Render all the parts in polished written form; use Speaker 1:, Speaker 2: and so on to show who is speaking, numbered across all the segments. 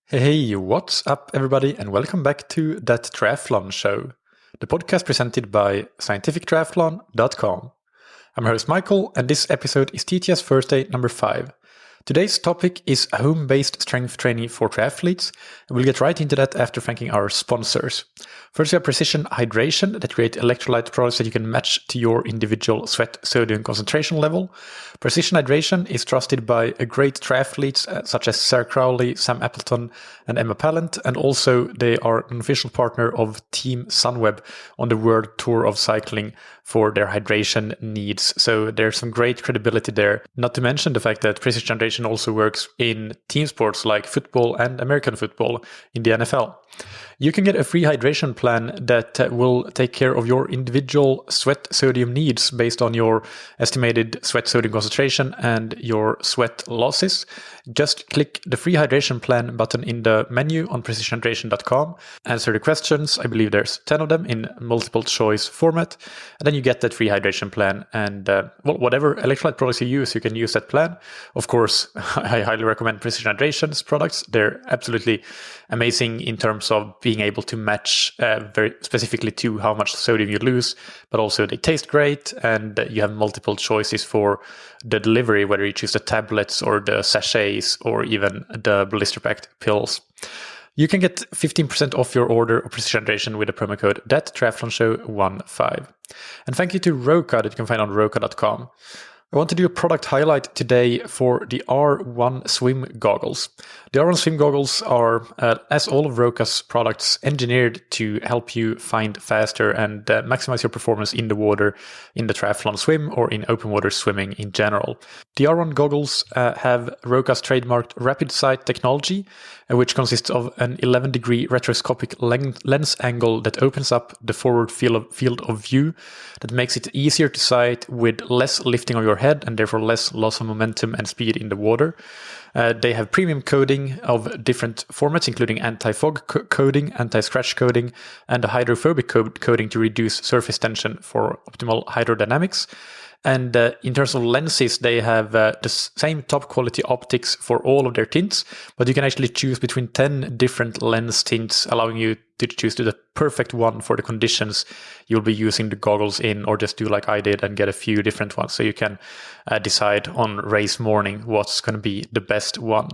Speaker 1: Hey, what's up, everybody, and welcome back to That Triathlon Show, the podcast presented by scientifictriathlon.com. I'm your host, Michael, and this episode is TTS First Day number 5. Today's topic is home-based strength training for triathletes, and we'll get right into that after thanking our sponsors. First, we have Precision Hydration that create electrolyte products that you can match to your individual sweat sodium concentration level. Precision Hydration is trusted by a great triathletes such as Sarah Crowley, Sam Appleton, and Emma Pallant, and also they are an official partner of Team Sunweb on the World Tour of Cycling for their hydration needs. So there's some great credibility there. Not to mention the fact that Precision Hydration also works in team sports like football and American football in the NFL. You can get a free hydration plan that will take care of your individual sweat sodium needs based on your estimated sweat sodium concentration and your sweat losses. Just click the free hydration plan button in the menu on precisionhydration.com, answer the questions. I believe there's 10 of them in multiple choice format. And then you get that free hydration plan. And whatever electrolyte products you use, you can use that plan. Of course, I highly recommend Precision Hydration's products. They're absolutely amazing in terms of being able to match very specifically to how much sodium you lose, but also they taste great and you have multiple choices for the delivery, whether you choose the tablets or the sachets or even the blister packed pills. You can get 15% off your order of Precision Hydration with the promo code THATTRIATHLONSHOW15. And thank you to Roka that you can find on roka.com. I want to do a product highlight today for the R1 swim goggles. The R1 swim goggles are, as all of Roka's products, engineered to help you find faster and maximize your performance in the water, in the triathlon swim, or in open water swimming in general. The R1 goggles have Roka's trademarked rapid sight technology, which consists of an 11-degree retroscopic lens angle that opens up the forward field of view that makes it easier to sight with less lifting of your head and therefore less loss of momentum and speed in the water. They have premium coating of different formats, including anti-fog coating, anti-scratch coating, and a hydrophobic coating to reduce surface tension for optimal hydrodynamics. And in terms of lenses, they have the same top quality optics for all of their tints, but you can actually choose between 10 different lens tints, allowing you to choose the perfect one for the conditions you'll be using the goggles in, or just do like I did and get a few different ones. So you can decide on race morning what's going to be the best one.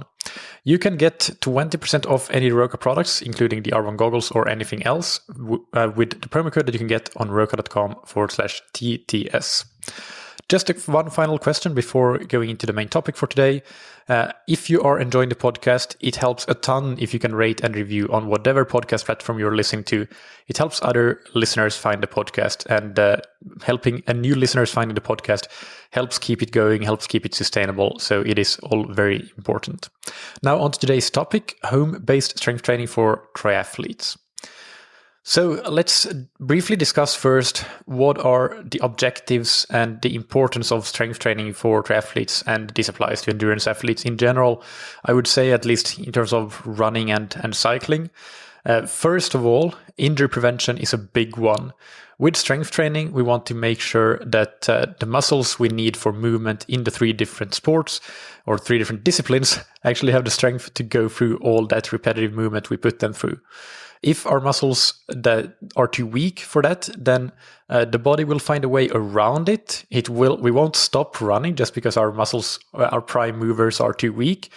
Speaker 1: You can get 20% off any Roka products, including the R1 goggles or anything else, with the promo code that you can get on roka.com/TTS. Just one final question before going into the main topic for today. If you are enjoying the podcast, it helps a ton if you can rate and review on whatever podcast platform you're listening to. It helps other listeners find the podcast, and helping new listeners finding the podcast helps keep it going, helps keep it sustainable. So it is all very important. Now on to today's topic, home-based strength training for triathletes. So let's briefly discuss first what are the objectives and the importance of strength training for triathletes, and this applies to endurance athletes in general, I would say, at least in terms of running and cycling. First of all, injury prevention is a big one. With strength training, we want to make sure that the muscles we need for movement in the 3 different sports or 3 different disciplines actually have the strength to go through all that repetitive movement we put them through. If our muscles that are too weak for that, then the body will find a way around it. We won't stop running just because our muscles, our prime movers, are too weak,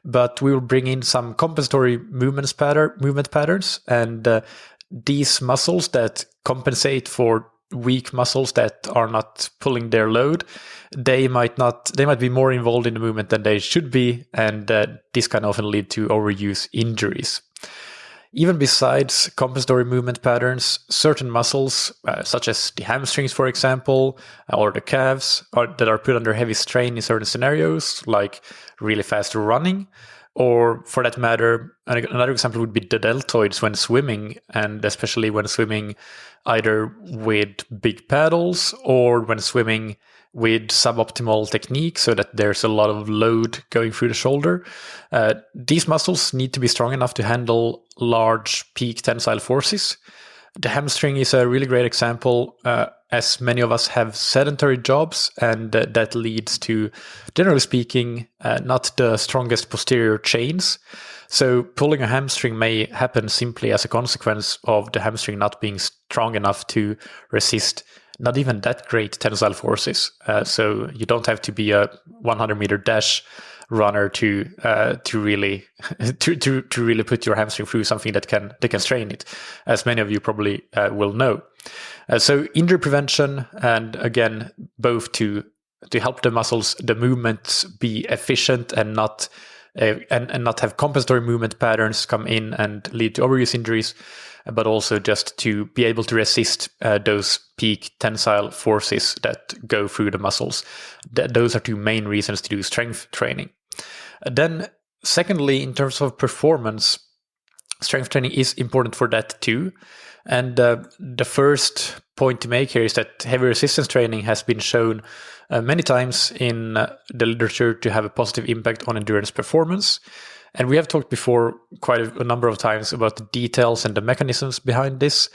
Speaker 1: but we will bring in some compensatory movement patterns, and these muscles that compensate for weak muscles that are not pulling their load, they might be more involved in the movement than they should be, and this can often lead to overuse injuries. Even besides compensatory movement patterns, certain muscles, such as the hamstrings, for example, or the calves, that are put under heavy strain in certain scenarios, like really fast running, or for that matter, another example would be the deltoids when swimming, and especially when swimming either with big paddles or when swimming with suboptimal technique so that there's a lot of load going through the shoulder. These muscles need to be strong enough to handle large peak tensile forces. The hamstring is a really great example. as many of us have sedentary jobs, and that leads to, generally speaking, not the strongest posterior chains. So pulling a hamstring may happen simply as a consequence of the hamstring not being strong enough to resist not even that great tensile forces. So you don't have to be a 100-meter dash runner to really to really put your hamstring through something that can strain it, as many of you probably will know. So injury prevention, and again, both to help the muscles, the movements be efficient and not have compensatory movement patterns come in and lead to overuse injuries, but also just to be able to resist those peak tensile forces that go through the muscles. Those are two main reasons to do strength training. Then secondly, in terms of performance, strength training is important for that too. And the first point to make here is that heavy resistance training has been shown many times in the literature to have a positive impact on endurance performance. And we have talked before quite a number of times about the details and the mechanisms behind this.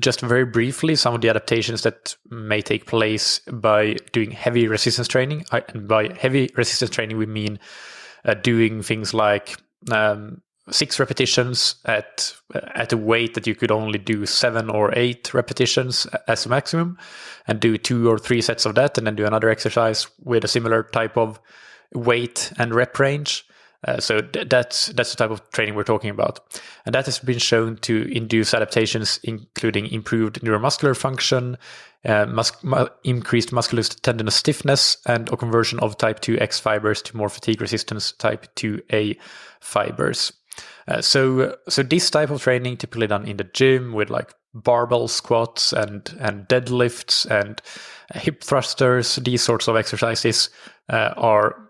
Speaker 1: Just very briefly, some of the adaptations that may take place by doing heavy resistance training. And by heavy resistance training, we mean doing things like 6 repetitions at a weight that you could only do 7 or 8 repetitions as a maximum, and do 2 or 3 sets of that, and then do another exercise with a similar type of weight and rep range. So that's the type of training we're talking about. And that has been shown to induce adaptations, including improved neuromuscular function, increased musculotendinous stiffness, and a conversion of type 2X fibers to more fatigue resistance type 2A fibers. So this type of training, typically done in the gym with like barbell squats and deadlifts and hip thrusters, these sorts of exercises are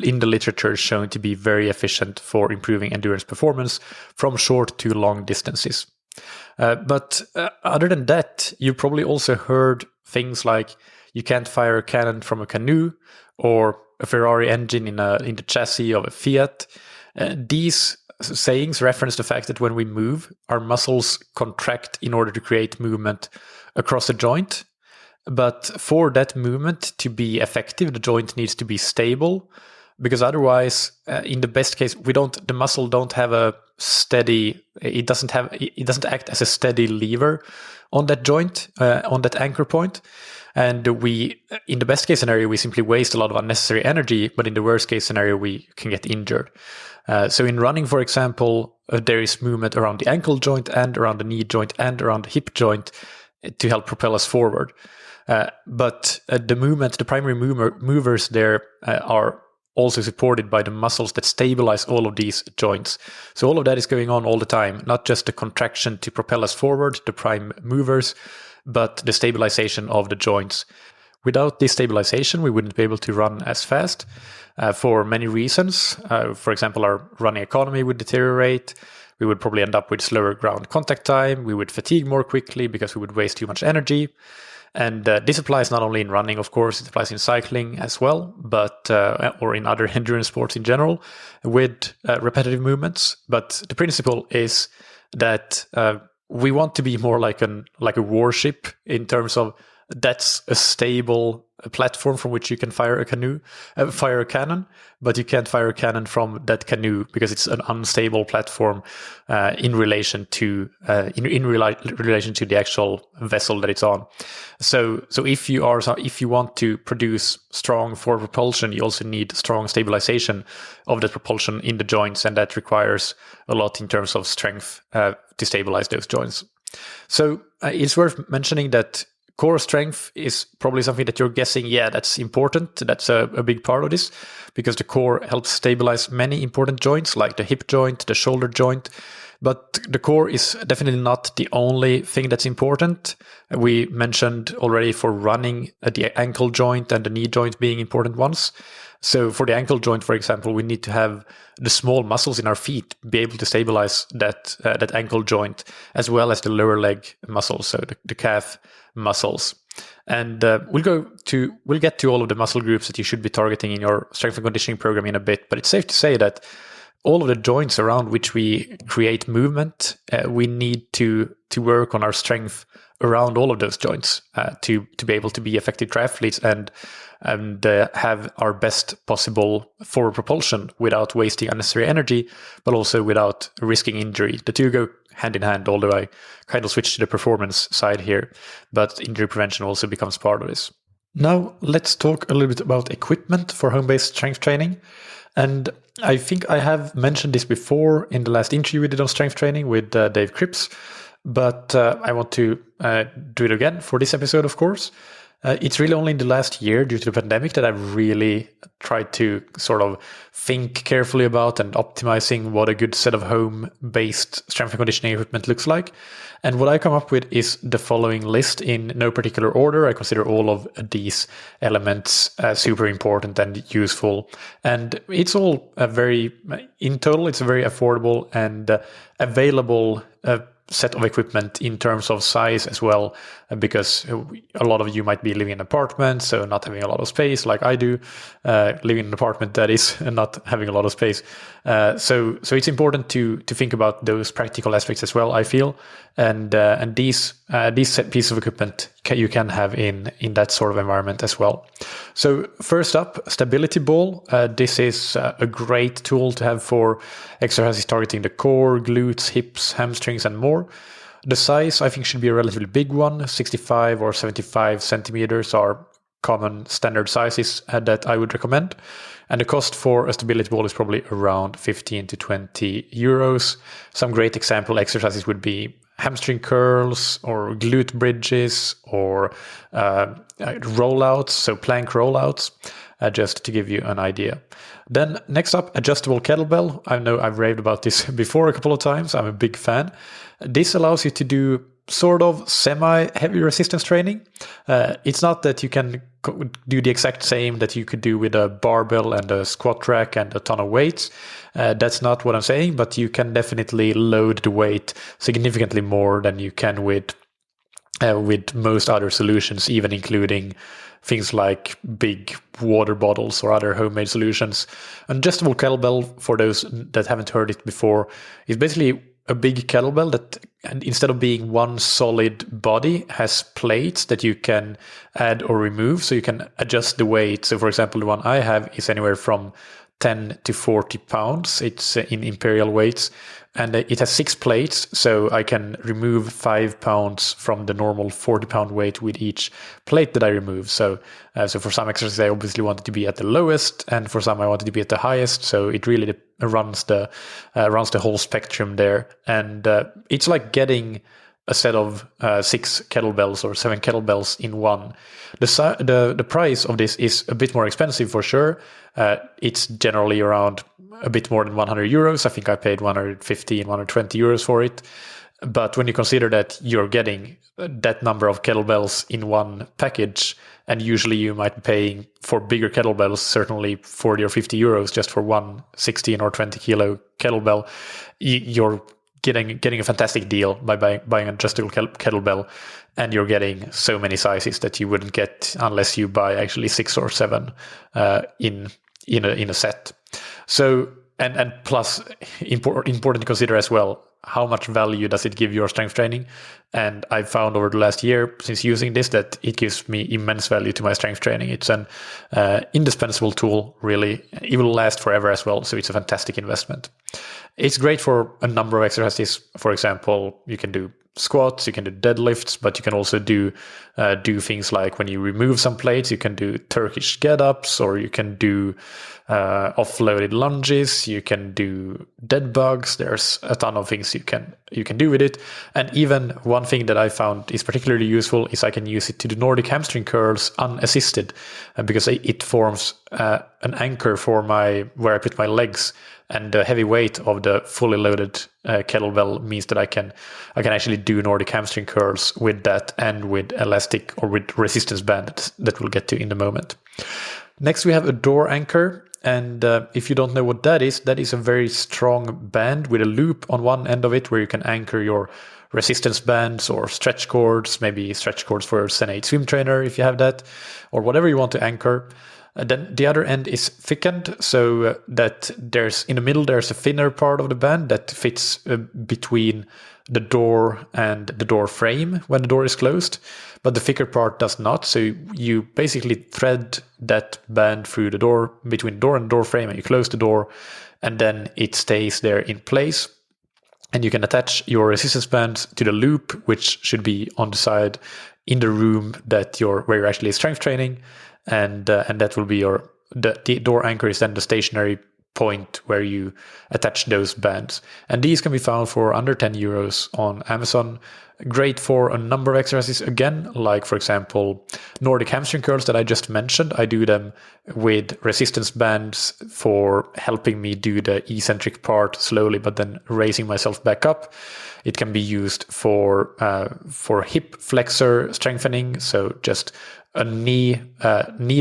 Speaker 1: in the literature shown to be very efficient for improving endurance performance from short to long distances. But other than that, you probably also heard things like you can't fire a cannon from a canoe, or a Ferrari engine in the chassis of a Fiat. These sayings reference the fact that when we move, our muscles contract in order to create movement across a joint. But for that movement to be effective, the joint needs to be stable, because otherwise, in the best case, the muscle don't have a steady. It doesn't act as a steady lever on that joint, on that anchor point. And in the best case scenario, we simply waste a lot of unnecessary energy. But in the worst case scenario, we can get injured. So in running, for example, there is movement around the ankle joint and around the knee joint and around the hip joint to help propel us forward. But the primary movers there are also supported by the muscles that stabilize all of these joints. So all of that is going on all the time, not just the contraction to propel us forward, the prime movers, but the stabilization of the joints. Without this stabilization, we wouldn't be able to run as fast for many reasons. For example, our running economy would deteriorate. We would probably end up with slower ground contact time. We would fatigue more quickly because we would waste too much energy. And this applies not only in running, of course, it applies in cycling as well, but or in other endurance sports in general with repetitive movements. But the principle is that we want to be more like a warship, in terms of that's a stable platform from which you can fire a cannon, but you can't fire a cannon from that canoe because it's an unstable platform in relation to relation to the actual vessel that it's on. So if you want to produce strong forward propulsion, you also need strong stabilization of the propulsion in the joints, and that requires a lot in terms of strength to stabilize those joints. So it's worth mentioning that core strength is probably something that you're guessing, yeah, that's important. That's a big part of this, because the core helps stabilize many important joints like the hip joint, the shoulder joint. But the core is definitely not the only thing that's important. We mentioned already for running the ankle joint and the knee joint being important ones. So for the ankle joint, for example, we need to have the small muscles in our feet be able to stabilize that ankle joint, as well as the lower leg muscles, so the calf muscles. And we'll get to all of the muscle groups that you should be targeting in your strength and conditioning program in a bit. But it's safe to say that all of the joints around which we create movement, we need to work on our strength around all of those joints to be able to be effective triathletes and have our best possible forward propulsion without wasting unnecessary energy, but also without risking injury. The two go hand in hand, although I kind of switched to the performance side here, but injury prevention also becomes part of this. Now let's talk a little bit about equipment for home-based strength training. And I think I have mentioned this before in the last interview we did on strength training with Dave Cripps, but I want to do it again for this episode, of course. It's really only in the last year, due to the pandemic, that I've really tried to sort of think carefully about and optimizing what a good set of home-based strength and conditioning equipment looks like. And what I come up with is the following list in no particular order. I consider all of these elements super important and useful. And it's all in total, it's a very affordable and available set of equipment in terms of size as well, because a lot of you might be living in apartments, so not having a lot of space like I do, living in an apartment that is not having a lot of space. So it's important to think about those practical aspects as well, I feel, and these set pieces of equipment you can have in that sort of environment as well. So first up, stability ball. This is a great tool to have for exercises targeting the core, glutes, hips, hamstrings, and more. The size, I think, should be a relatively big one. 65 or 75 centimeters are common standard sizes that I would recommend. And the cost for a stability ball is probably around 15 to 20 euros. Some great example exercises would be hamstring curls or glute bridges or rollouts, so plank rollouts, just to give you an idea. Then next up, adjustable kettlebell. I know I've raved about this before a couple of times. I'm a big fan. This allows you to do sort of semi-heavy resistance training. It's not that you can do the exact same that you could do with a barbell and a squat rack and a ton of weights. That's not what I'm saying, but you can definitely load the weight significantly more than you can with most other solutions, even including things like big water bottles or other homemade solutions. An adjustable kettlebell, for those that haven't heard it before, is basically a big kettlebell that, instead of being one solid body, has plates that you can add or remove, so you can adjust the weight. So for example, the one I have is anywhere from 10 to 40 pounds. It's in imperial weights, and it has 6 plates, so I can remove 5 pounds from the normal 40-pound weight with each plate that I remove. So for some exercises, I obviously want it to be at the lowest, and for some, I want it to be at the highest. So it really runs the whole spectrum there, and it's like getting a set of 6 kettlebells or 7 kettlebells in one. The price of this is a bit more expensive for sure. It's generally around a bit more than 100 euros. I think I paid 150 and 120 euros for it. But when you consider that you're getting that number of kettlebells in one package, and usually you might be paying for bigger kettlebells, certainly 40 or 50 euros just for one 16 or 20 kilo kettlebell, you're getting a fantastic deal by buying an adjustable kettlebell, and you're getting so many sizes that you wouldn't get unless you buy actually 6 or 7 in a set. So and plus important to consider as well, how much value does it give your strength training? And I've found over the last year since using this that it gives me immense value to my strength training. It's an indispensable tool, really. It will last forever as well, so it's a fantastic investment. It's great for a number of exercises. For example, you can do squats, you can do deadlifts, but you can also do things like when you remove some plates, you can do Turkish get-ups, or you can do offloaded lunges, you can do dead bugs. There's a ton of things you can do with it. And even one thing that I found is particularly useful is I can use it to do Nordic hamstring curls unassisted, because it forms an anchor for where I put my legs. And the heavy weight of the fully loaded kettlebell means that I can actually do Nordic hamstring curls with that, and with elastic or with resistance band that we'll get to in a moment. Next, we have a door anchor. And if you don't know what that is a very strong band with a loop on one end of it where you can anchor your resistance bands or stretch cords, maybe stretch cords for a Senate swim trainer if you have that, or whatever you want to anchor. Then the other end is thickened, so that in the middle there's a thinner part of the band that fits between the door and the door frame when the door is closed, but the thicker part does not. So you basically thread that band through the door, between the door and door frame, and you close the door, and then it stays there in place. And you can attach your resistance bands to the loop, which should be on the side in the room where you're actually strength training, and that will be the door anchor is then the stationary point where you attach those bands. And these can be found for under 10 euros on Amazon. Great for a number of exercises, again, like for example Nordic hamstring curls that I just mentioned. I do them with resistance bands for helping me do the eccentric part slowly but then raising myself back up. It can be used for hip flexor strengthening, so just a knee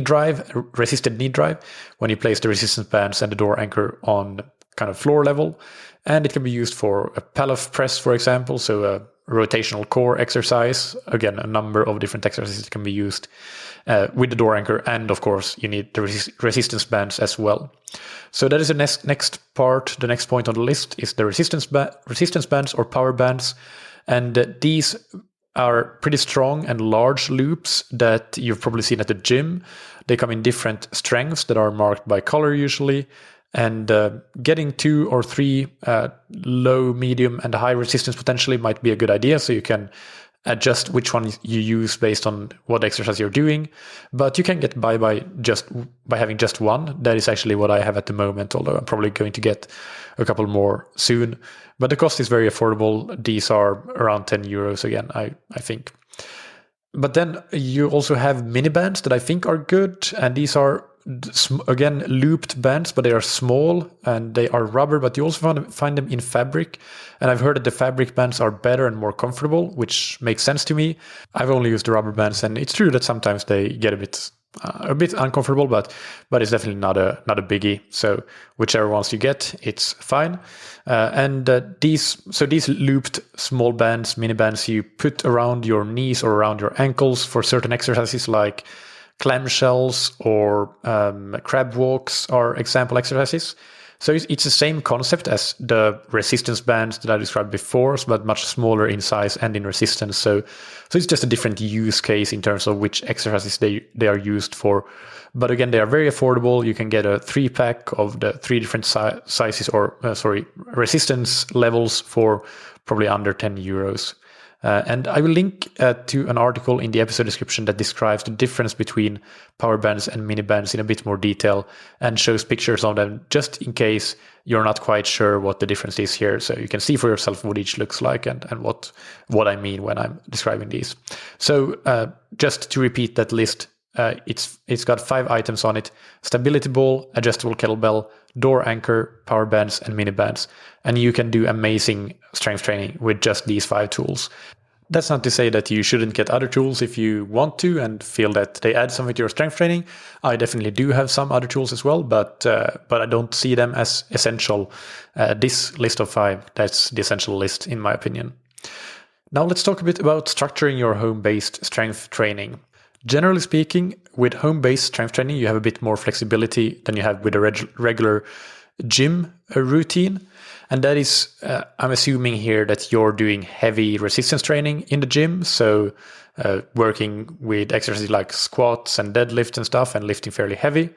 Speaker 1: drive, resisted knee drive, when you place the resistance bands and the door anchor on kind of floor level. And it can be used for a Pallof press, for example, so a rotational core exercise. Again, a number of different exercises that can be used with the door anchor, and of course you need the resistance bands as well. So that is the next part. The next point on the list is the resistance bands or power bands, and these are pretty strong and large loops that you've probably seen at the gym. They come in different strengths that are marked by color usually, and getting 2 or 3 low, medium, and high resistance potentially might be a good idea, so you can adjust which one you use based on what exercise you're doing. But you can get by having just one. That is actually what I have at the moment, although I'm probably going to get a couple more soon. But the cost is very affordable. These are around 10 euros again, I think. But then you also have mini bands that I think are good, and these are again looped bands, but they are small and they are rubber, but you also find them in fabric. And I've heard that the fabric bands are better and more comfortable, which makes sense to me. I've only used the rubber bands, and it's true that sometimes they get a bit uncomfortable, but it's definitely not a biggie. So whichever ones you get, it's fine. These looped small bands, mini bands, you put around your knees or around your ankles for certain exercises like clamshells or crab walks are example exercises. So it's the same concept as the resistance bands that I described before, but much smaller in size and in resistance. So it's just a different use case in terms of which exercises they are used for. But again, they are very affordable. You can get a 3-pack of the 3 different sizes or resistance levels for probably under 10 euros. And I will link to an article in the episode description that describes the difference between power bands and mini bands in a bit more detail and shows pictures of them just in case you're not quite sure what the difference is here. So you can see for yourself what each looks like and what I mean when I'm describing these. So just to repeat that list, it's got 5 items on it: stability ball, adjustable kettlebell, door anchor, power bands, and mini bands. And you can do amazing strength training with just these 5 tools. That's not to say that you shouldn't get other tools if you want to and feel that they add something to your strength training. I definitely do have some other tools as well, but I don't see them as essential. This list of 5, that's the essential list in my opinion. Now let's talk a bit about structuring your home-based strength training. Generally speaking, with home-based strength training, you have a bit more flexibility than you have with a regular gym routine. And that is, I'm assuming here that you're doing heavy resistance training in the gym. So working with exercises like squats and deadlifts and stuff and lifting fairly heavy.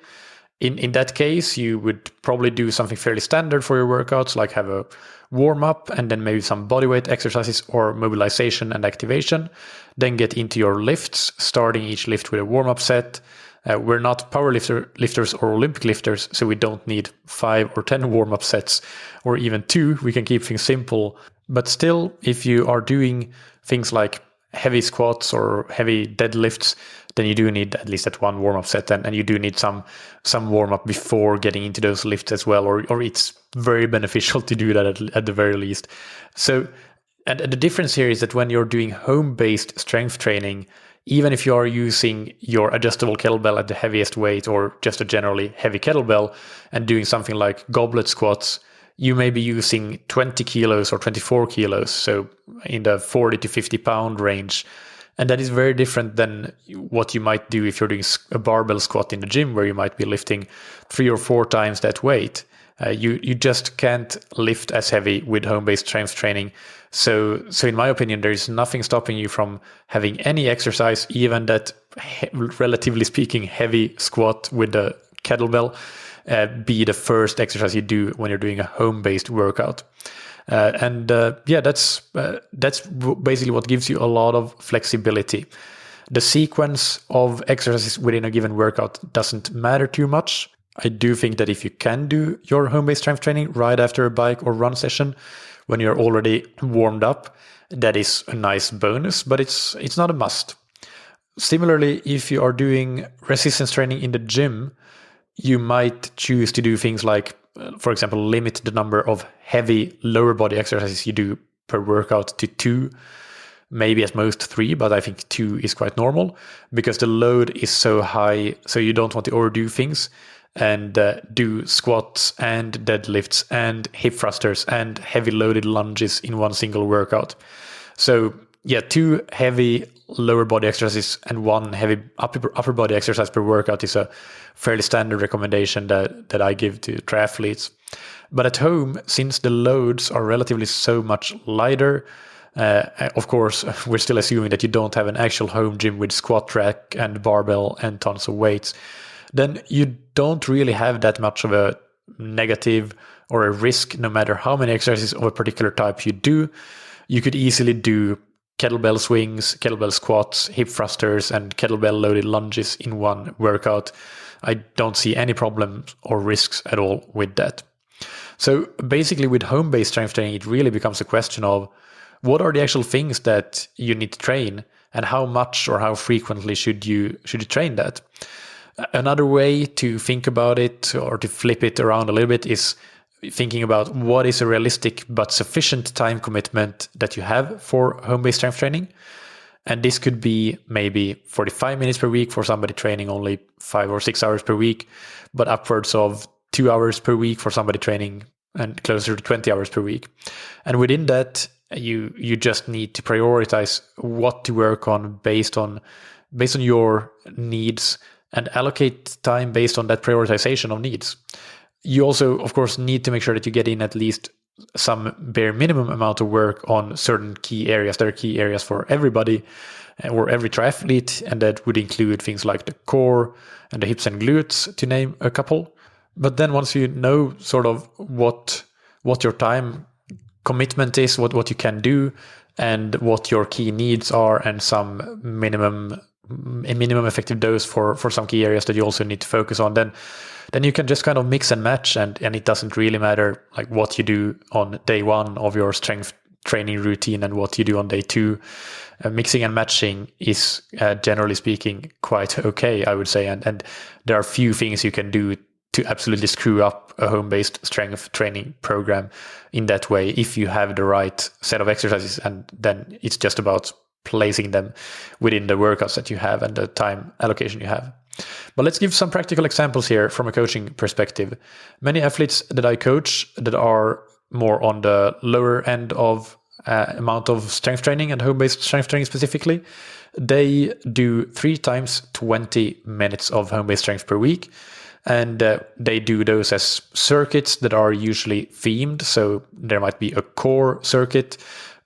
Speaker 1: In that case, you would probably do something fairly standard for your workouts, like have a warm-up and then maybe some bodyweight exercises or mobilization and activation. Then get into your lifts, starting each lift with a warm-up set. We're not power lifters or Olympic lifters, so we don't need 5 or 10 warm-up sets or even 2. We can keep things simple. But still, if you are doing things like heavy squats or heavy deadlifts, then you do need at least that one warm-up set, and you do need some warm-up before getting into those lifts as well, or it's very beneficial to do that at the very least. So, and the difference here is that when you're doing home-based strength training, even if you are using your adjustable kettlebell at the heaviest weight or just a generally heavy kettlebell and doing something like goblet squats, you may be using 20 kilos or 24 kilos, so in the 40 to 50 pound range. And that is very different than what you might do if you're doing a barbell squat in the gym, where you might be lifting 3 or 4 times that weight. You just can't lift as heavy with home-based strength training. So in my opinion, there is nothing stopping you from having any exercise, even that relatively speaking heavy squat with the kettlebell, be the first exercise you do when you're doing a home-based workout. That's basically what gives you a lot of flexibility. The sequence of exercises within a given workout doesn't matter too much. I do think that if you can do your home-based strength training right after a bike or run session, when you're already warmed up, that is a nice bonus, but it's not a must. Similarly, if you are doing resistance training in the gym, you might choose to do things like, for example, limit the number of heavy lower body exercises you do per workout to 2, maybe at most 3, but I think 2 is quite normal because the load is so high, so you don't want to overdo things and do squats and deadlifts and hip thrusters and heavy loaded lunges in one single workout. So 2 heavy lower body exercises and 1 heavy upper body exercise per workout is a fairly standard recommendation that I give to triathletes. But at home, since the loads are relatively so much lighter, of course, we're still assuming that you don't have an actual home gym with squat rack and barbell and tons of weights, then you don't really have that much of a negative or a risk no matter how many exercises of a particular type you do. You could easily do kettlebell swings, kettlebell squats, hip thrusters, and kettlebell loaded lunges in one workout. I don't see any problems or risks at all with that. So basically with home-based strength training, it really becomes a question of what are the actual things that you need to train and how much or how frequently should you train that. Another way to think about it or to flip it around a little bit is thinking about what is a realistic but sufficient time commitment that you have for home-based strength training. And this could be maybe 45 minutes per week for somebody training only 5 or 6 hours per week, but upwards of 2 hours per week for somebody training and closer to 20 hours per week. And within that, you just need to prioritize what to work on based on your needs and allocate time based on that prioritization of needs. You also, of course, need to make sure that you get in at least some bare minimum amount of work on certain key areas. There are key areas for everybody or every triathlete, and that would include things like the core and the hips and glutes, to name a couple. But then once you know sort of what your time commitment is, what you can do, and what your key needs are, and some minimum effective dose for some key areas that you also need to focus on, then you can just kind of mix and match, and it doesn't really matter like what you do on day 1 of your strength training routine and what you do on day 2. Mixing and matching is generally speaking quite okay, I would say, and there are few things you can do to absolutely screw up a home-based strength training program in that way if you have the right set of exercises, and then it's just about placing them within the workouts that you have and the time allocation you have. But let's give some practical examples here from a coaching perspective. Many athletes that I coach that are more on the lower end of amount of strength training and home-based strength training specifically, they do 3 times 20 minutes of home-based strength per week. And they do those as circuits that are usually themed. So there might be a core circuit,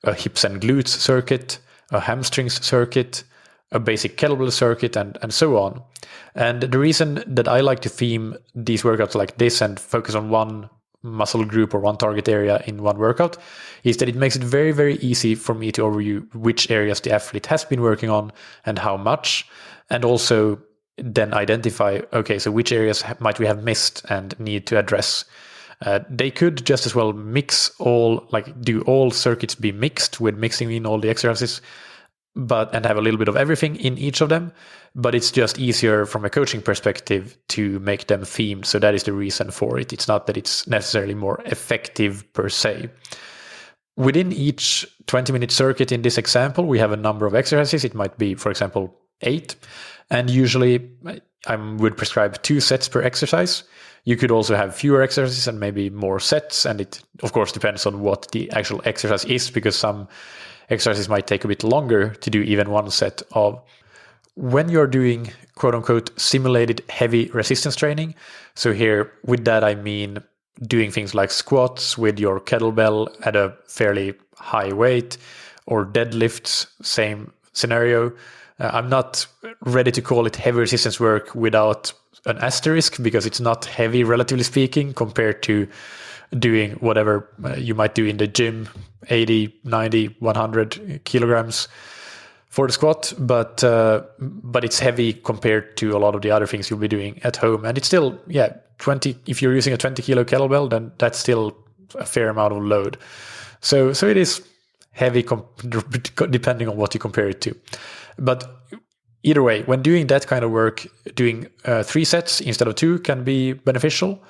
Speaker 1: a hips and glutes circuit, a hamstrings circuit, a basic kettlebell circuit, and so on. And the reason that I like to theme these workouts like this and focus on one muscle group or one target area in one workout is that it makes it very, very easy for me to overview which areas the athlete has been working on and how much, and also then identify, okay, so which areas might we have missed and need to address. They could just as well do all circuits be mixed with mixing in all the exercises, and have a little bit of everything in each of them. But it's just easier from a coaching perspective to make them themed. So that is the reason for it. It's not that it's necessarily more effective per se. Within each 20-minute circuit in this example, we have a number of exercises. It might be, for example, 8. And usually I would prescribe 2 sets per exercise. You could also have fewer exercises and maybe more sets. And it, of course, depends on what the actual exercise is, because some exercises might take a bit longer to do even one set of. When you're doing quote unquote simulated heavy resistance training, so here with that I mean doing things like squats with your kettlebell at a fairly high weight, or deadlifts, same scenario. I'm not ready to call it heavy resistance work without an asterisk, because it's not heavy, relatively speaking, compared to doing whatever you might do in the gym, 80, 90, 100 kilograms for the squat, but it's heavy compared to a lot of the other things you'll be doing at home. And it's still, 20, if you're using a 20 kilo kettlebell, then that's still a fair amount of load. So it is heavy depending on what you compare it to. But either way, when doing that kind of work, doing 3 sets instead of 2 can be beneficial.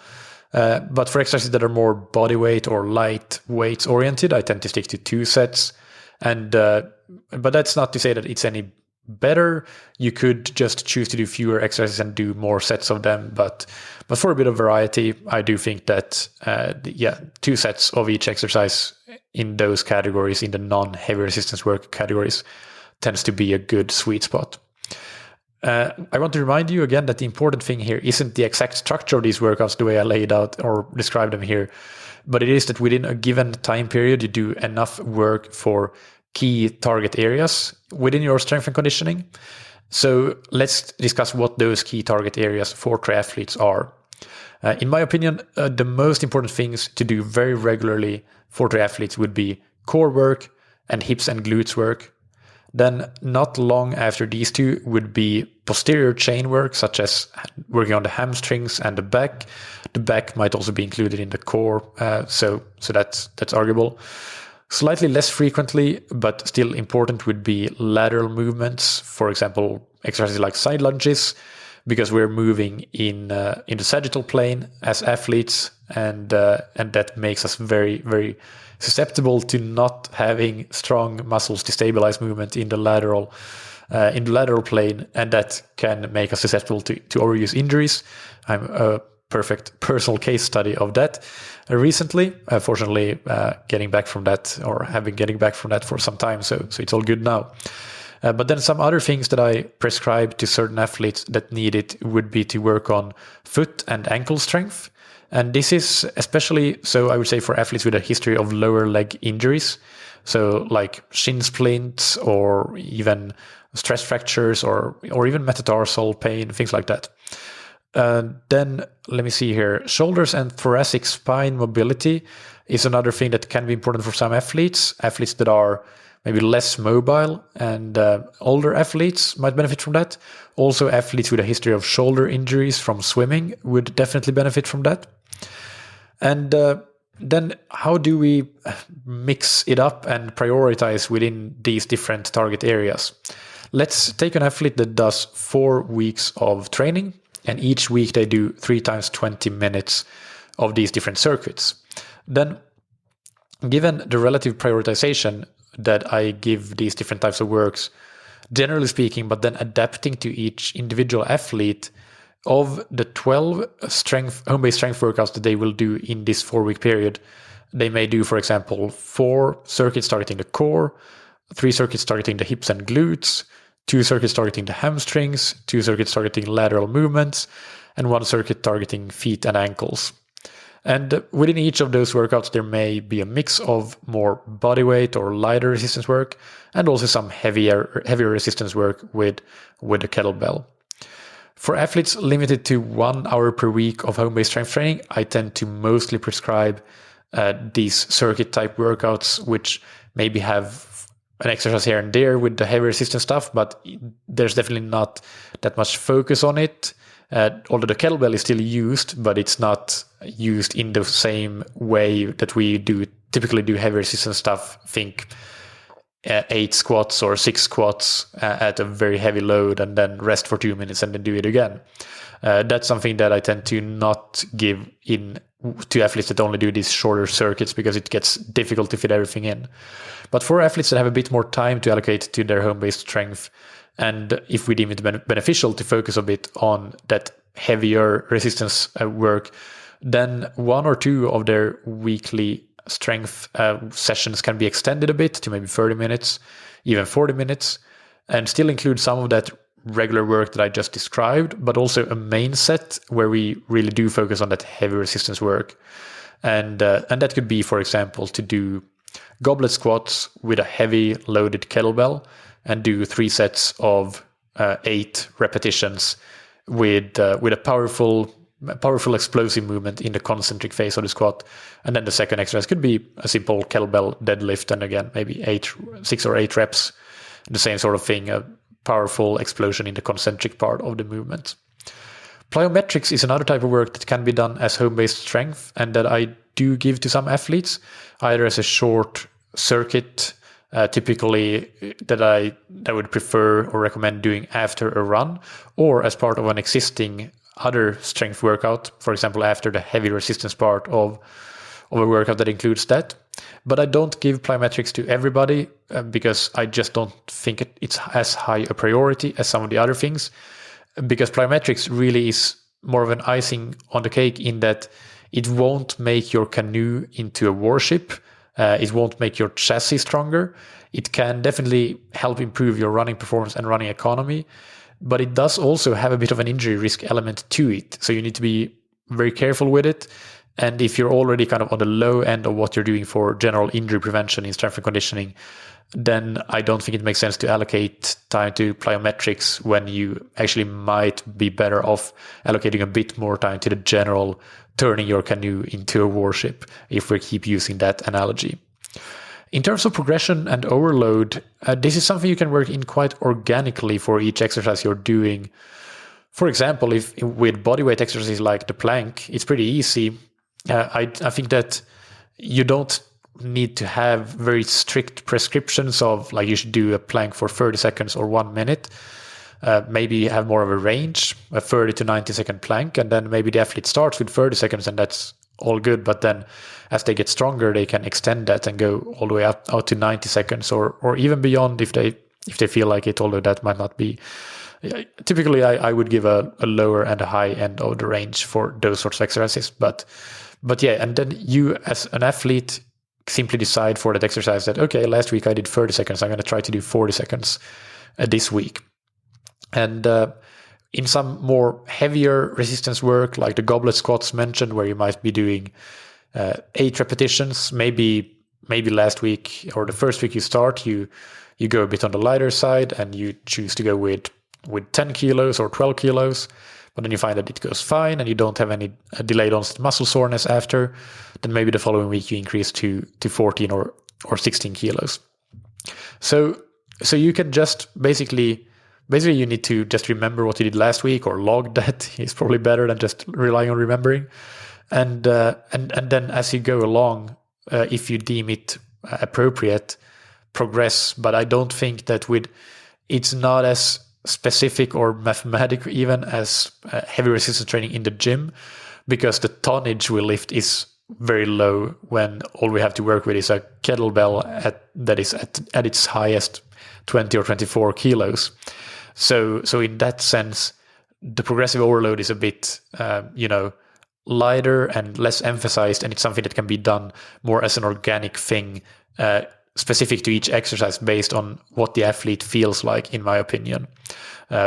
Speaker 1: But for exercises that are more body weight or light weights oriented, I tend to stick to 2 sets. And but that's not to say that it's any better. You could just choose to do fewer exercises and do more sets of them. But for a bit of variety, I do think that 2 sets of each exercise in those categories, in the non-heavy resistance work categories, tends to be a good sweet spot. I want to remind you again that the important thing here isn't the exact structure of these workouts the way I laid out or described them here, but it is that within a given time period, you do enough work for key target areas within your strength and conditioning. So let's discuss what those key target areas for triathletes are. In my opinion, the most important things to do very regularly for triathletes would be core work and hips and glutes work. Then not long after these two would be posterior chain work, such as working on the hamstrings and the back. The back might also be included in the core, so that's arguable. Slightly less frequently, but still important, would be lateral movements. For example, exercises like side lunges, because we're moving in the sagittal plane as athletes, and that makes us very, very susceptible to not having strong muscles to stabilize movement in the lateral plane, and that can make us susceptible to overuse injuries. I'm a perfect personal case study of that recently. Fortunately, getting back from that, or have been getting back from that for some time, so it's all good now. But then some other things that I prescribe to certain athletes that need it would be to work on foot and ankle strength. And this is especially so, I would say, for athletes with a history of lower leg injuries. So like shin splints, or even stress fractures, or even metatarsal pain, things like that. Then let me see here. Shoulders and thoracic spine mobility is another thing that can be important for some athletes that are maybe less mobile, and older athletes might benefit from that. Also, athletes with a history of shoulder injuries from swimming would definitely benefit from that. And then how do we mix it up and prioritize within these different target areas? Let's take an athlete that does 4 weeks of training, and each week they do 3 times 20 minutes of these different circuits. Then, given the relative prioritization that I give these different types of works, generally speaking, but then adapting to each individual athlete, of the 12 home-based strength workouts that they will do in this 4-week period, they may do, for example, 4 circuits targeting the core, 3 circuits targeting the hips and glutes, 2 circuits targeting the hamstrings, 2 circuits targeting lateral movements, and 1 circuit targeting feet and ankles. And within each of those workouts, there may be a mix of more bodyweight or lighter resistance work, and also some heavier resistance work with the kettlebell. For athletes limited to 1 hour per week of home-based strength training, I tend to mostly prescribe these circuit type workouts, which maybe have an exercise here and there with the heavy resistance stuff, but there's definitely not that much focus on it. Although the kettlebell is still used, but it's not used in the same way that we typically do heavy resistance stuff. Think 8 squats or 6 squats at a very heavy load, and then rest for 2 minutes and then do it again. That's something that I tend to not give in to athletes that only do these shorter circuits, because it gets difficult to fit everything in. But for athletes that have a bit more time to allocate to their home-based strength, and if we deem it beneficial to focus a bit on that heavier resistance work, then 1 or 2 of their weekly strength sessions can be extended a bit to maybe 30 minutes, even 40 minutes, and still include some of that regular work that I just described, but also a main set where we really do focus on that heavy resistance work. And that could be, for example, to do goblet squats with a heavy loaded kettlebell and do 3 sets of 8 repetitions with a powerful explosive movement in the concentric phase of the squat. And then the second exercise could be a simple kettlebell deadlift, and again maybe 6 or 8 reps, the same sort of thing, a powerful explosion in the concentric part of the movement. Plyometrics is another type of work that can be done as home-based strength, and that I do give to some athletes, either as a short circuit, typically that I would prefer or recommend doing after a run, or as part of an existing other strength workout, for example, after the heavy resistance part of a workout that includes that. But I don't give plyometrics to everybody because I just don't think it's as high a priority as some of the other things, because plyometrics really is more of an icing on the cake in that it won't make your canoe into a warship. It won't make your chassis stronger. It can definitely help improve your running performance and running economy, but it does also have a bit of an injury risk element to it. So you need to be very careful with it. And if you're already kind of on the low end of what you're doing for general injury prevention in strength and conditioning, then I don't think it makes sense to allocate time to plyometrics when you actually might be better off allocating a bit more time to the general turning your canoe into a warship, if we keep using that analogy. In terms of progression and overload, this is something you can work in quite organically for each exercise you're doing. For example, if with bodyweight exercises like the plank, it's pretty easy. I think that you don't need to have very strict prescriptions of like you should do a plank for 30 seconds or 1 minute. Maybe have more of a range, a 30 to 90 second plank, and then maybe the athlete starts with 30 seconds and that's all good. But then as they get stronger, they can extend that and go all the way out to 90 seconds or even beyond if they feel like it, although that might not be. Typically, I would give a lower and a high end of the range for those sorts of exercises. But yeah, and then you as an athlete simply decide for that exercise that, okay, last week I did 30 seconds. I'm going to try to do 40 seconds this week. And in some more heavier resistance work, like the goblet squats mentioned, where you might be doing 8 repetitions, maybe last week or the first week you start, you go a bit on the lighter side and you choose to go with 10 kilos or 12 kilos. But then you find that it goes fine and you don't have any delayed onset muscle soreness after, then maybe the following week you increase to 14 or 16 kilos. So you can just basically you need to just remember what you did last week, or log that is probably better than just relying on remembering. And then as you go along, if you deem it appropriate, progress. But I don't think that it's not as specific or mathematical even as heavy resistance training in the gym, because the tonnage we lift is very low when all we have to work with is a kettlebell that is at its highest 20 or 24 kilos. So in that sense, the progressive overload is a bit lighter and less emphasized, and it's something that can be done more as an organic thing, specific to each exercise based on what the athlete feels like, in my opinion.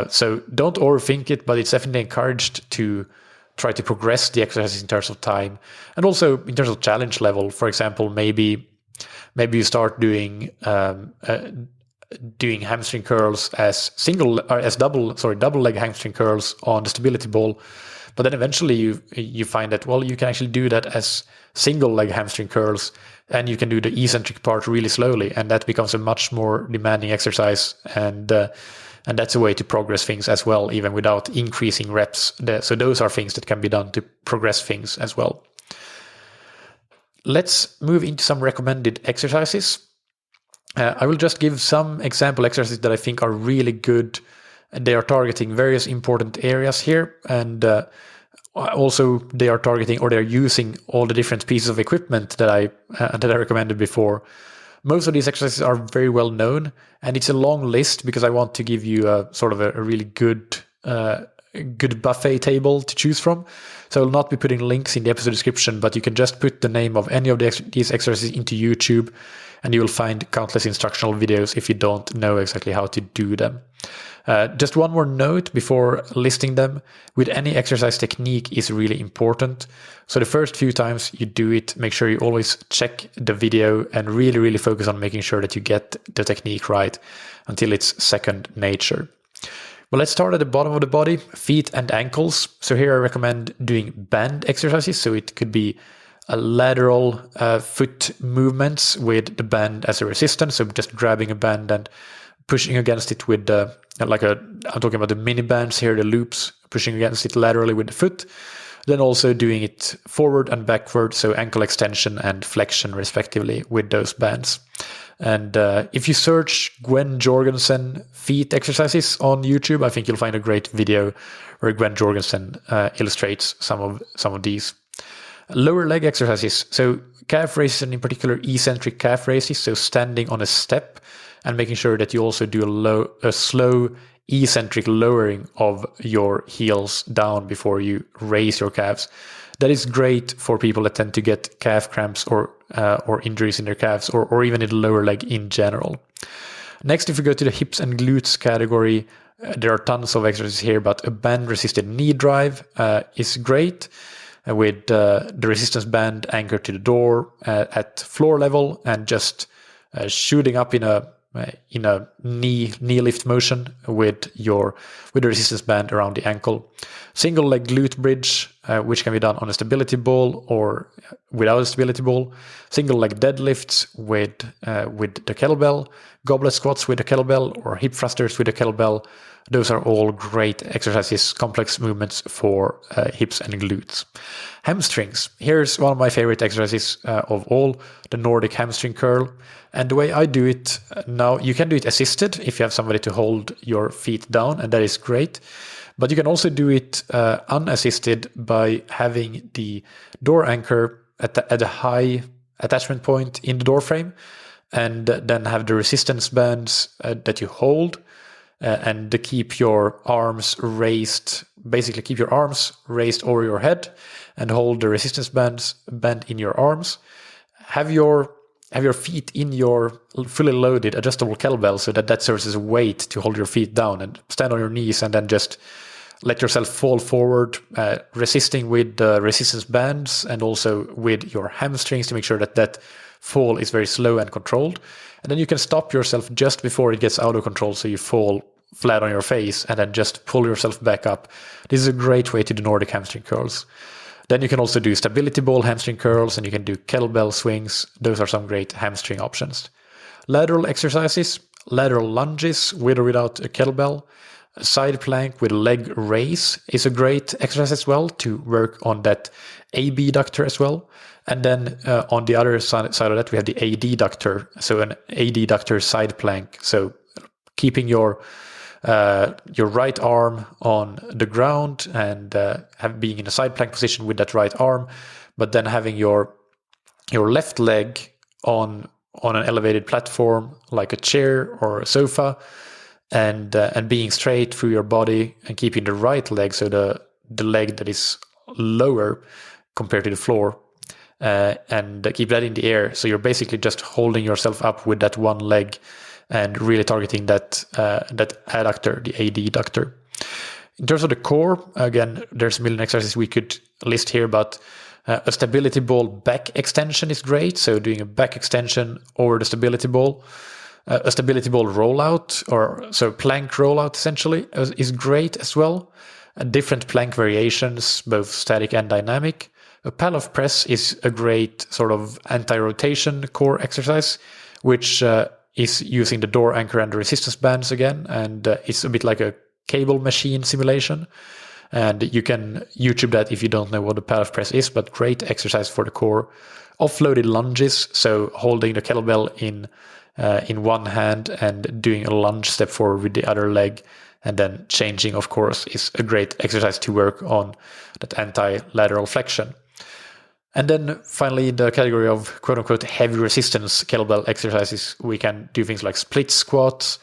Speaker 1: So don't overthink it, but it's definitely encouraged to try to progress the exercises in terms of time and also in terms of challenge level. For example, maybe you start doing hamstring curls as double leg hamstring curls on the stability ball, but then eventually you find that, well, you can actually do that as single leg hamstring curls, and you can do the eccentric part really slowly, and that becomes a much more demanding exercise, and that's a way to progress things as well, even without increasing reps. So those are things that can be done to progress things as well. Let's move into some recommended exercises. I will just give some example exercises that I think are really good. They are targeting various important areas here, and also they are targeting, or they're using all the different pieces of equipment that I recommended before. Most of these exercises are very well known, and it's a long list because I want to give you a sort of a really good good buffet table to choose from. So I'll not be putting links in the episode description, but you can just put the name of any of these exercises into YouTube, and you will find countless instructional videos if you don't know exactly how to do them. Just one more note before listing them. With any exercise, technique is really important. So the first few times you do it, make sure you always check the video and really, really focus on making sure that you get the technique right until it's second nature. Well, let's start at the bottom of the body, feet and ankles. So here I recommend doing band exercises. So it could be a lateral foot movements with the band as a resistance. So just grabbing a band and pushing against it with I'm talking about the mini bands here, the loops, pushing against it laterally with the foot. Then also doing it forward and backward, so ankle extension and flexion respectively with those bands. And if you search Gwen Jorgensen feet exercises on YouTube, I think you'll find a great video where Gwen Jorgensen illustrates some of these. Lower leg exercises, so calf raises and in particular eccentric calf raises, so standing on a step and making sure that you also do a slow eccentric lowering of your heels down before you raise your calves. That is great for people that tend to get calf cramps or injuries in their calves or even in the lower leg in general. Next, if we go to the hips and glutes category, there are tons of exercises here, but a band-resisted knee drive is great with the resistance band anchored to the door at floor level and just shooting up in a knee lift motion with the resistance band around the ankle. Single leg glute bridge, which can be done on a stability ball or without a stability ball. Single leg deadlifts with the kettlebell. Goblet squats with the kettlebell or hip thrusters with the kettlebell. Those are all great exercises, complex movements for hips and glutes. Hamstrings. Here's one of my favorite exercises of all, the Nordic hamstring curl. And the way I do it now, you can do it assisted if you have somebody to hold your feet down, and that is great. But you can also do it unassisted by having the door anchor at a high attachment point in the door frame, and then have the resistance bands that you hold and to keep your arms raised. Basically, keep your arms raised over your head and hold the resistance band in your arms. Have your feet in your fully loaded adjustable kettlebell so that serves as a weight to hold your feet down, and stand on your knees and then just let yourself fall forward, resisting with the resistance bands and also with your hamstrings to make sure that fall is very slow and controlled. And then you can stop yourself just before it gets out of control so you fall flat on your face and then just pull yourself back up. This is a great way to do Nordic hamstring curls. Then you can also do stability ball hamstring curls, and you can do kettlebell swings. Those are some great hamstring options. Lateral exercises, lateral lunges with or without a kettlebell. A side plank with leg raise is a great exercise as well to work on that abductor as well. And then on the other side of that, we have the adductor. So an adductor side plank. So keeping your right arm on the ground and being in a side plank position with that right arm, but then having your left leg on an elevated platform like a chair or a sofa, and being straight through your body and keeping the right leg, so the leg that is lower compared to the floor, and keep that in the air. So you're basically just holding yourself up with that one leg and really targeting that adductor, the adductor. In terms of the core, again, there's a million exercises we could list here, but a stability ball back extension is great. So doing a back extension over the stability ball. A stability ball rollout, plank rollout essentially, is great as well. Different plank variations, both static and dynamic. A Pallof press is a great sort of anti-rotation core exercise, which is using the door anchor and the resistance bands again, and it's a bit like a cable machine simulation. And you can YouTube that if you don't know what a Pallof press is, but great exercise for the core. Offloaded lunges, so holding the kettlebell in one hand and doing a lunge step forward with the other leg, and then changing, of course, is a great exercise to work on that anti-lateral flexion. And then finally, the category of quote-unquote heavy resistance kettlebell exercises, we can do things like split squats,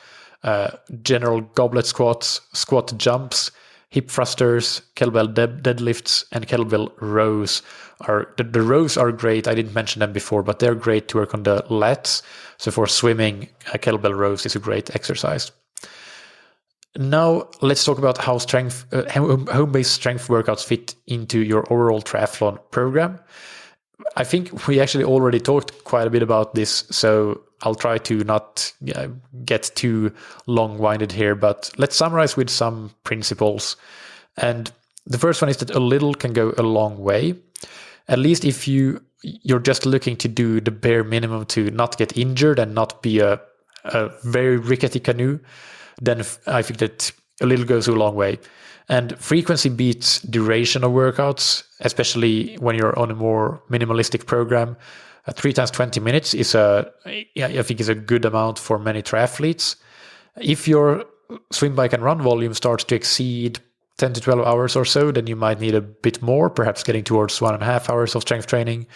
Speaker 1: general goblet squats, squat jumps, hip thrusters, kettlebell deadlifts, and kettlebell rows. The rows are great. I didn't mention them before, but they're great to work on the lats. So for swimming, kettlebell rows is a great exercise. Now let's talk about how home-based strength workouts fit into your overall triathlon program. I think we actually already talked quite a bit about this, so I'll try to not get too long-winded here, but let's summarize with some principles. And the first one is that a little can go a long way. At least if you're just looking to do the bare minimum to not get injured and not be a very rickety canoe, then I think that a little goes a long way. And frequency beats duration of workouts, especially when you're on a more minimalistic program. 3 times 20 minutes is I think is a good amount for many triathletes. If your swim, bike, and run volume starts to exceed 10 to 12 hours or so, then you might need a bit more, perhaps getting towards 1.5 hours of strength training.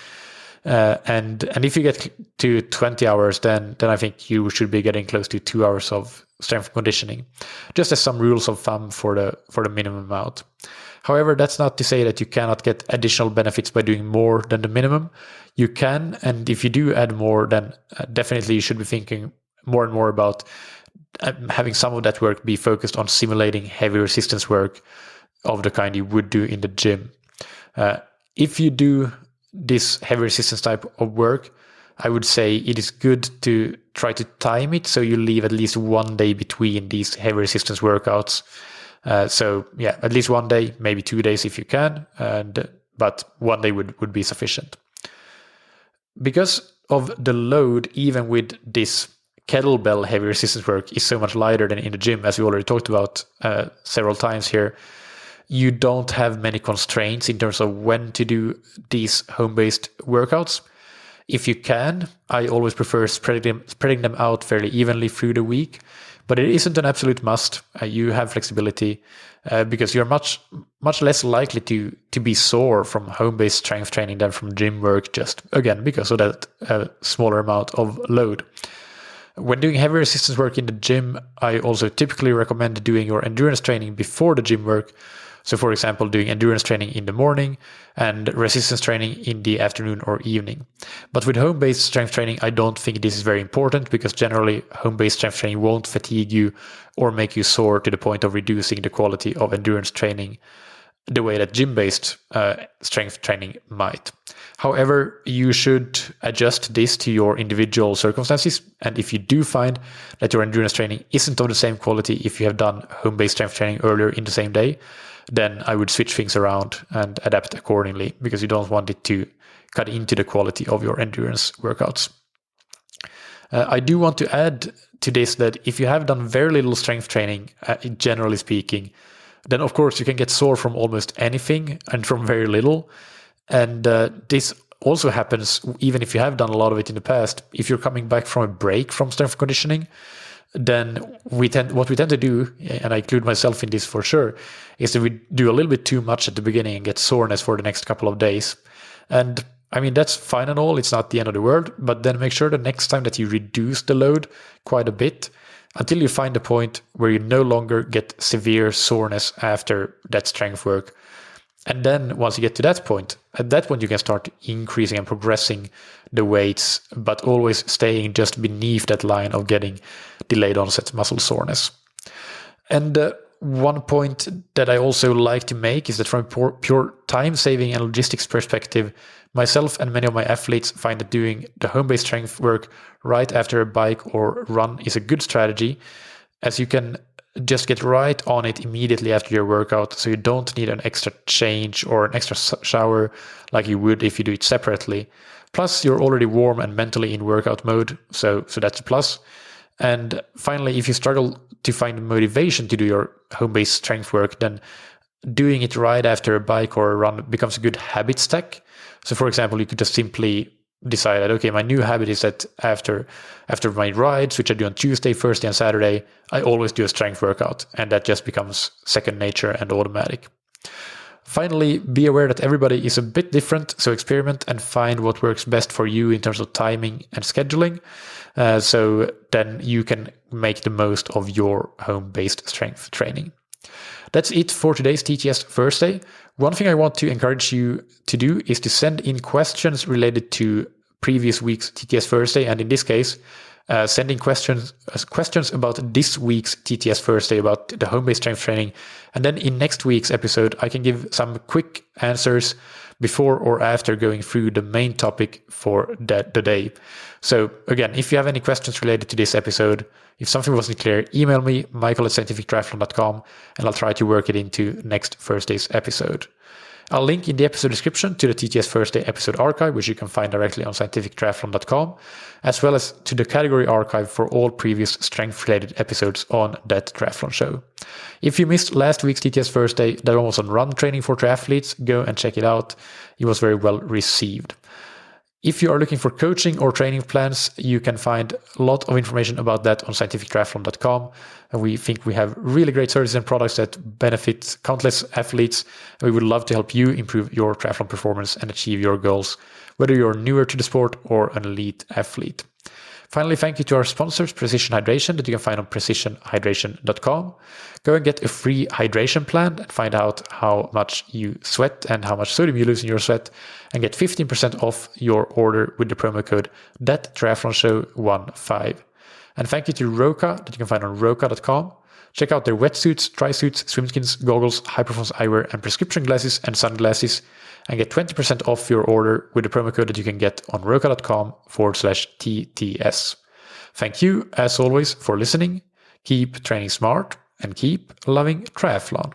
Speaker 1: And if you get to 20 hours, then I think you should be getting close to 2 hours of strength conditioning, just as some rules of thumb for the minimum amount. However, that's not to say that you cannot get additional benefits by doing more than the minimum. You can, and if you do add more, then definitely you should be thinking more and more about having some of that work be focused on simulating heavy resistance work of the kind you would do in the gym. If you do this heavy resistance type of work, I would say it is good to try to time it so you leave at least 1 day between these heavy resistance workouts. So yeah, at least 1 day, maybe 2 days if you can, but 1 day would be sufficient. Because of the load, even with this kettlebell heavy resistance work is so much lighter than in the gym, as we already talked about several times here, you don't have many constraints in terms of when to do these home-based workouts. If you can, I always prefer spreading them out fairly evenly through the week, but it isn't an absolute must. You have flexibility because you're much less likely to be sore from home-based strength training than from gym work, just again because of that smaller amount of load. When doing heavy resistance work in the gym, I also typically recommend doing your endurance training before the gym work. So for example, doing endurance training in the morning and resistance training in the afternoon or evening. But with home-based strength training, I don't think this is very important because generally home-based strength training won't fatigue you or make you sore to the point of reducing the quality of endurance training the way that gym-based strength training might. However, you should adjust this to your individual circumstances. And if you do find that your endurance training isn't of the same quality if you have done home-based strength training earlier in the same day, then I would switch things around and adapt accordingly because you don't want it to cut into the quality of your endurance workouts. I do want to add to this that if you have done very little strength training, generally speaking, then of course you can get sore from almost anything and from very little. And this also happens even if you have done a lot of it in the past. If you're coming back from a break from strength conditioning, then what we tend to do, and I include myself in this for sure, is that we do a little bit too much at the beginning and get soreness for the next couple of days. And I mean, that's fine and all, it's not the end of the world, but then make sure the next time that you reduce the load quite a bit until you find a point where you no longer get severe soreness after that strength work. And then once you get to that point, at that point you can start increasing and progressing the weights, but always staying just beneath that line of getting delayed onset muscle soreness. And one point that I also like to make is that from a pure time saving and logistics perspective, myself and many of my athletes find that doing the home-based strength work right after a bike or run is a good strategy, as you can just get right on it immediately after your workout, so you don't need an extra change or an extra shower like you would if you do it separately. Plus, you're already warm and mentally in workout mode, so that's a plus. And finally, if you struggle to find motivation to do your home-based strength work, then doing it right after a bike or a run becomes a good habit stack. So for example, you could just simply decide that, okay, my new habit is that after my rides, which I do on Tuesday, Thursday, and Saturday, I always do a strength workout, and that just becomes second nature and automatic. Finally, be aware that everybody is a bit different, so experiment and find what works best for you in terms of timing and scheduling, so then you can make the most of your home-based strength training. That's it for today's TTS Thursday. One thing I want to encourage you to do is to send in questions related to previous week's TTS Thursday, and in this case, sending questions about this week's TTS Thursday, about the home-based strength training. And then in next week's episode, I can give some quick answers before or after going through the main topic for the day. So again, if you have any questions related to this episode, if something wasn't clear, email me, michael@scientifictriathlon.com, and I'll try to work it into next Thursday's episode. I'll link in the episode description to the TTS Thursday episode archive, which you can find directly on scientifictriathlon.com, as well as to the category archive for all previous strength-related episodes on That Triathlon Show. If you missed last week's TTS Thursday, that one was on run training for triathletes. Go and check it out. It was very well received. If you are looking for coaching or training plans, you can find a lot of information about that on scientifictriathlon.com. And we think we have really great services and products that benefit countless athletes. And we would love to help you improve your triathlon performance and achieve your goals, whether you're newer to the sport or an elite athlete. Finally, thank you to our sponsors, Precision Hydration, that you can find on precisionhydration.com. Go and get a free hydration plan and find out how much you sweat and how much sodium you lose in your sweat, and get 15% off your order with the promo code ThatTriathlonShow15. And thank you to Roka, that you can find on roka.com. Check out their wetsuits, tri-suits, swimskins, goggles, high-performance eyewear, and prescription glasses and sunglasses, and get 20% off your order with the promo code that you can get on roka.com/TTS. Thank you, as always, for listening. Keep training smart and keep loving triathlon.